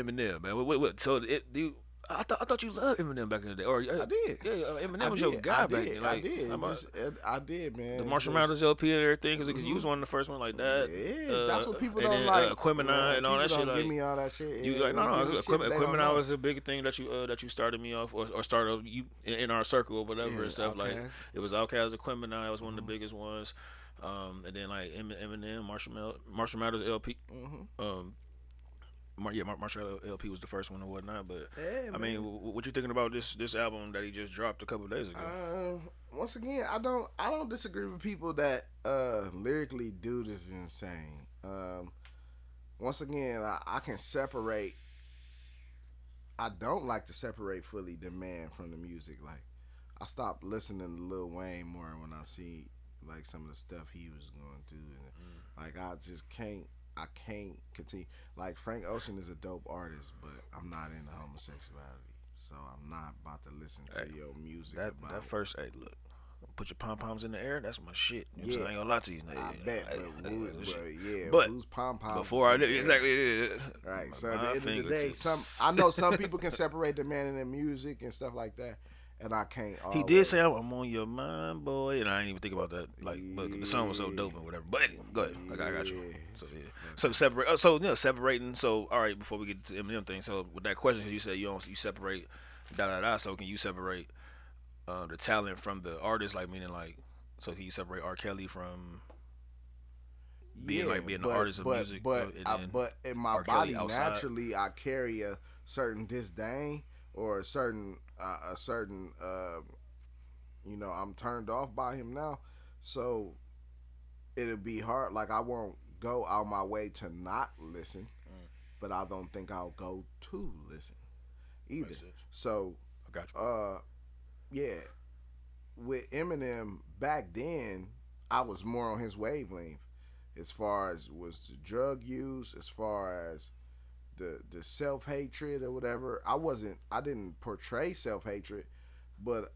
Eminem, man. So I thought you loved Eminem back in the day, or I did. yeah, Eminem I was your did. I guy back then. did. I Like, did. I'm Just I did, the man. It's Marshall just Mathers LP and everything, because you hmm was one of the first one like that. yeah. That's what people And don't then like, Aquemini man. and all People that shit. don't give Like, me all that shit. you Yeah, like, they give no, me shit, but they don't Aquemini know. was a big thing that you started me off, or started you in our circle or whatever and Yeah, stuff. Like, Outcast. it was Outkast, Aquemini was one of the hmm biggest ones. And then like Eminem, Marshall Mathers LP. hmm Um, Marshall LP was the first one and whatnot. But Yeah, I mean, man. what you thinking about this album that he just dropped a couple of days ago? Once again, I don't disagree with people that lyrically do this insane. Once again, I can separate. I don't like to separate fully the man from the music. Like I stopped listening to Lil Wayne more when I see like some of the stuff he was going through, and like I just can't. I can't continue. Like Frank Ocean is a dope artist, but I'm not into homosexuality, so I'm not about to listen to Hey, your music that about. first, hey, look, put your pom poms in the air. That's my shit. You know what I'm saying? Yeah, I ain't gonna lie to you. I bet, But whose pom poms is before I in did the air? exactly, yeah, Right. So at the my end of the day, fingertips. I know some people can separate the man and the music and stuff like that, and I can't He did say always. I'm on your mind, boy, and I didn't even think about that. Like, but the song was so Yeah, dope and whatever. But anyway, go ahead. I got you. yeah, So yeah. So fucking. separate. So separating. So all right, before we get to the Eminem thing. So with that question, 'cause you said you separate da da da. So can you separate the talent from the artist? Like meaning like, so can you separate R. Kelly from Yeah, being the but artist of but music, but and I, then but in my R. Kelly body outside? naturally I carry a certain disdain or a certain I'm turned off by him now, so it'll be hard. Like I won't go out my way to not listen, Mm, but I don't think I'll go to listen either. makes sense. So I got you. uh yeah, with Eminem back then, I was more on his wavelength as far as was the drug use, as far as the self hatred or whatever. I didn't portray self hatred, but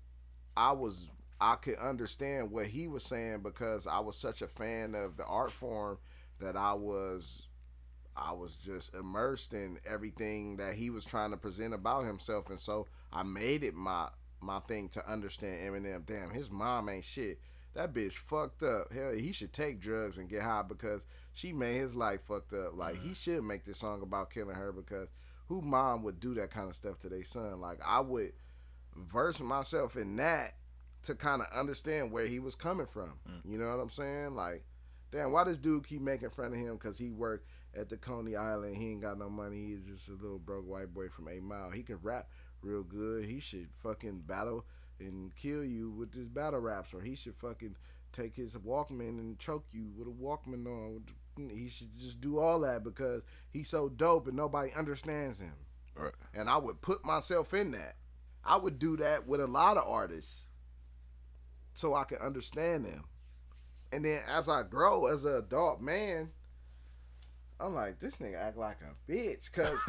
I was I could understand what he was saying because I was such a fan of the art form that I was just immersed in everything that he was trying to present about himself, and so I made it my thing to understand Eminem. Damn, his mom ain't shit. That bitch fucked up. Hell, he should take drugs and get high because she made his life fucked up. Like he should make this song about killing her because who mom would do that kind of stuff to their son? Like I would verse myself in that to kind of understand where he was coming from. Mm, You know what I'm saying? Like, damn, why this dude keep making fun of him because he worked at the Coney Island? He ain't got no money. He's just a little broke white boy from 8 Mile. He can rap real good. He should fucking battle and kill you with his battle raps, or he should fucking take his Walkman and choke you with a Walkman on. He should just do all that because he's so dope and nobody understands him. right. And I would put myself in that. I would do that with a lot of artists so I could understand them. And then as I grow as an adult man, I'm like, this nigga act like a bitch. Cause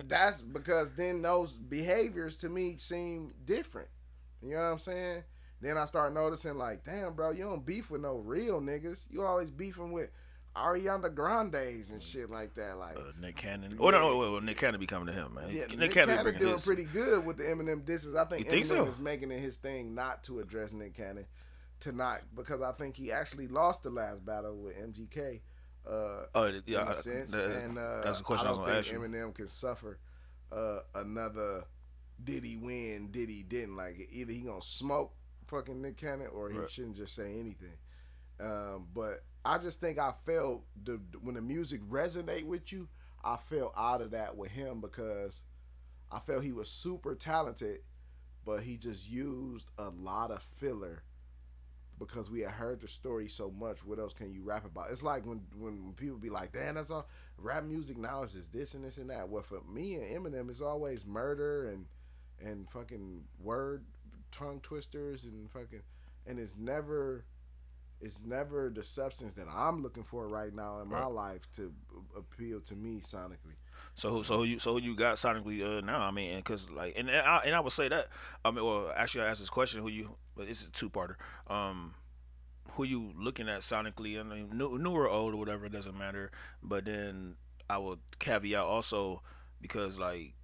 that's because then those behaviors to me seem different. You know what I'm saying? Then I start noticing like, damn, bro, you don't beef with no real niggas. You always beefing with Ariana Grandes and shit like that. Like, Nick Cannon. Oh yeah, no, Nick Cannon be coming to him, man. yeah, Nick Nick Cannon Cannon bringing doing his. pretty good with the Eminem disses. I You think think Eminem so? is making it his thing not to address Nick Cannon, to not because I think he actually lost the last battle with MGK, Oh in yeah, a sense, and that's the I question I was don't gonna think ask you. Eminem can suffer another did he win, did he didn't. Like either he gonna smoke fucking Nick Cannon or he Right. shouldn't just say anything. But I just think I felt when the music resonate with you, I fell out of that with him because I felt he was super talented, but he just used a lot of filler because we had heard the story so much. What else can you rap about? It's like when people be like, "Damn, that's all rap music now is just this and this and that." Well, for me and Eminem, it's always murder and fucking word tongue twisters and fucking, and it's never the substance that I'm looking for right now in my Right. life to appeal to me sonically. So So who you got sonically now? I mean, because like and I would say that I mean, well, actually I asked this question who you, but it's a two parter. Um, who you looking at sonically? I mean, new or old or whatever, it doesn't matter. But then I would caveat also because like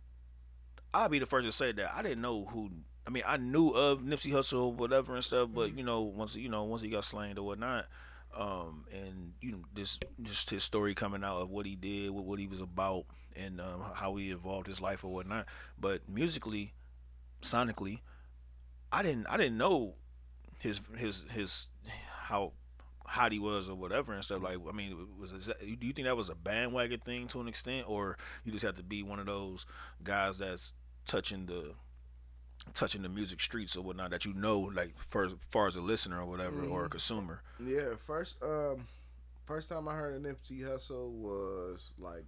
I'll be the first to say that I didn't know who. I mean, I knew of Nipsey Hussle, whatever and stuff, but once he got slain or whatnot, and this just his story coming out of what he did, what he was about, and how he evolved his life or whatnot. But musically, sonically, I didn't know his how hot he was or whatever and stuff. Like, I mean, do you think that was a bandwagon thing to an extent, or you just have to be one of those guys that's touching the touching the music streets or whatnot that like far as a listener or whatever or a Mm, consumer? yeah, first time I heard of Nipsey Hussle was like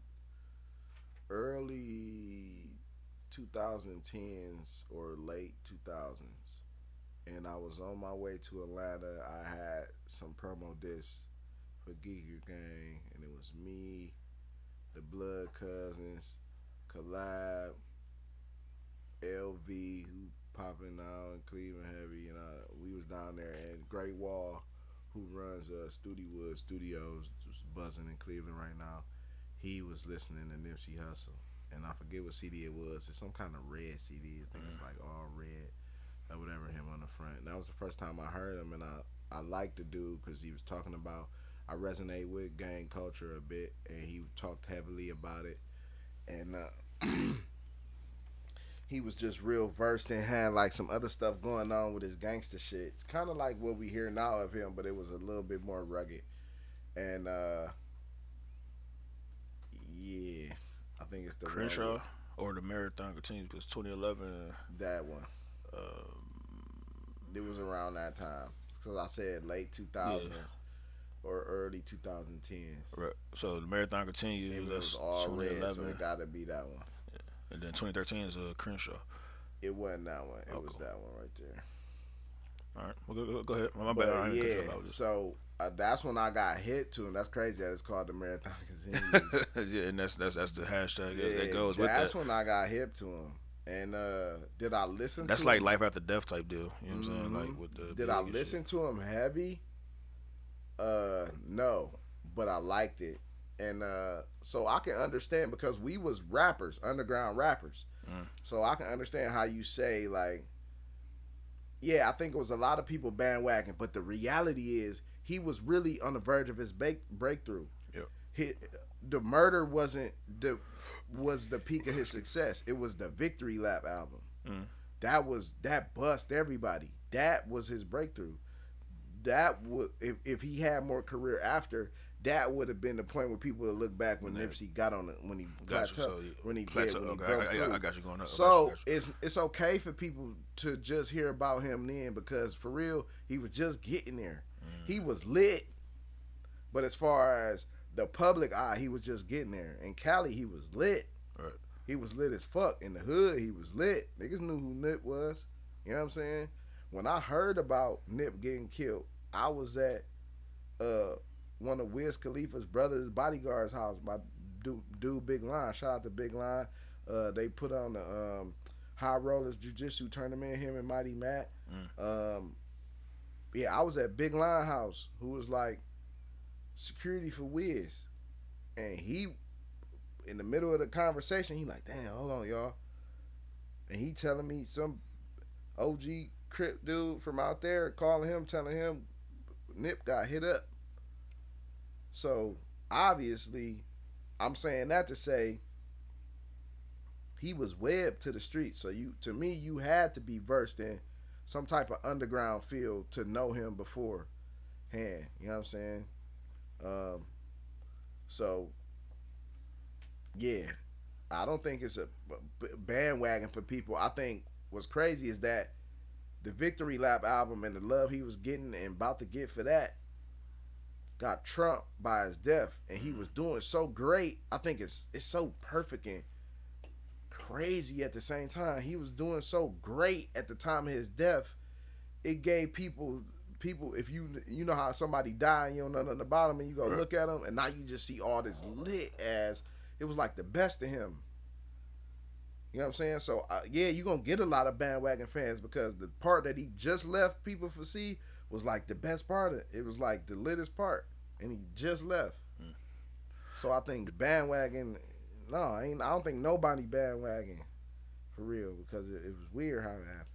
early 2010s or late 2000s, and I was on my way to Atlanta. I had some promo discs for Giga Gang, and it was me, the Blood Cousins, Collab, LV, who popping out in Cleveland heavy, and we was down there, and Great Wall, who runs Studywood Studios, just buzzing in Cleveland right now. He was listening to Nipsey Hussle, and I forget what CD it was. It's some kind of red CD. I think it's like all red or whatever. Him on the front. And that was the first time I heard him, and I liked the dude because he was talking about. I resonate with gang culture a bit, and he talked heavily about it, and he was just real versed and had like some other stuff going on with his gangster shit. It's kind of like what we hear now of him, but it was a little bit more rugged. And yeah, I think it's the one Crenshaw with or the marathon continues because 2011. that one. Um, It was around that time because I said late two yeah, thousands or early 2010s. right. So the marathon continues. It was That's all red, so 2011, it got to be that one. and then 2013 is Crenshaw. It wasn't that one. It was Okay. that one right there. All right. Well, go ahead. My bad. But I didn't cut yeah, you off. I was just so that's when I got hit to him. That's crazy that it's called the Marathon Continues. yeah, and that's the hashtag that Yeah, goes with that's that. when I got hip to him. And did I listen That's to like him? life after death type deal. You know what I'm saying? Hmm. Like with the Did big I and shit. listen to him heavy? No, but I liked it, and so I can understand because we was rappers, underground rappers. Mm. So I can understand how you say like, yeah, I think it was a lot of people bandwagon, but the reality is he was really on the verge of his breakthrough. Yep. He, the murder wasn't the was the peak of his success. It was the Victory Lap album. Mm. That bust everybody. That was his breakthrough. That would if he had more career after, that would have been the point where people would look back when Nipsey got on it, when he Gotcha. plateaued, So when he plateau. when he Okay, broke through. I got you going up. So Got you. it's okay for people to just hear about him then because for real he was just getting there. He was lit, but as far as the public eye, he was just getting there. In Cali, he was lit. Right. He was lit as fuck. In the hood, he was lit. Niggas knew who Nip was. You know what I'm saying? When I heard about Nip getting killed, I was at one of Wiz Khalifa's brother's bodyguard's house. My dude Big Line. Shout out to Big Line. They put on the High Rollers Jiu-Jitsu tournament, him and Mighty Matt. Yeah, I was at Big Line house, who was like security for Wiz. And he, in the middle of the conversation, he like, damn, hold on, y'all. And he telling me some OG Crip dude from out there calling him, telling him Nip got hit up. So obviously, I'm saying that to say he was webbed to the streets. So to me, you had to be versed in some type of underground field to know him beforehand. You know what I'm saying? So yeah, I don't think it's a bandwagon for people. I think what's crazy is that the Victory Lap album and the love he was getting and about to get for that got trumped by his death, and he was doing so great. I think it's so perfect and crazy at the same time. He was doing so great at the time of his death. It gave people if you know how somebody died and you don't know nothing about him and you go look at him and now you just see all this lit as it was like the best of him. You know what I'm saying? So yeah, you're gonna get a lot of bandwagon fans because the part that he just left people for see was like the best part of it. It was like the littest part, and he just left. So I think bandwagon, No, I don't think nobody bandwagon for real because it was weird how it happened.